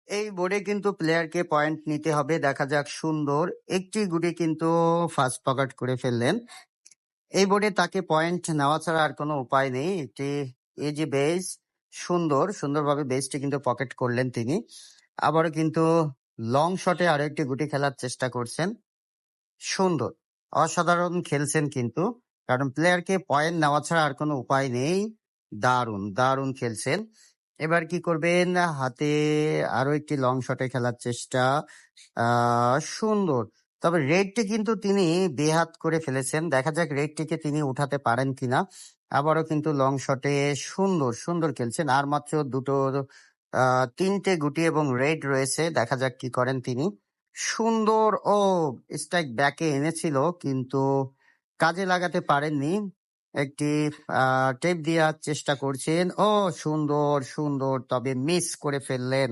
এই বোর্ডে কিন্তু প্লেয়ারকে পয়েন্ট নিতে হবে। দেখা যাক সুন্দর একটি গুটি কিন্তু ফার্স্ট পকেট করে ফেললেন। এই বোর্ডে তাকে পয়েন্ট নেওয়া ছাড়া আর কোনো উপায় নেই। একটি ইজি বেস সুন্দরভাবে বেসটি কিন্তু পকেট করলেন তিনি। আবারও কিন্তু লং শটে আরো একটি গুটি খেলার চেষ্টা করছেন। সুন্দর, অসাধারণ খেলছেন কিন্তু, কারণ প্লেয়ারকে পয়েন্ট নেওয়া ছাড়া আর কোনো উপায় নেই। দারুণ খেলছেন। এবার কি করবেন? হাতে আরো একটি লং শটে খেলার চেষ্টা। সুন্দর। তবে রেডটি কিন্তু তিনি বেহাত করে ফেলেছেন। দেখা যাক রেডটিকে তিনি উঠাতে পারেন কিনা। আবারও কিন্তু লং শটে সুন্দর খেলছেন। আর মাত্র দুটো ৩টে গুটি এবং রেড রয়েছে। দেখা যাক কি করেন তিনি। সুন্দর ও স্ট্রাইক ব্যাকে এনেছিল, কিন্তু কাজে লাগাতে পারেননি। একটি টেপ দেওয়ার চেষ্টা করছেন। ও সুন্দর, তবে মিস করে ফেললেন।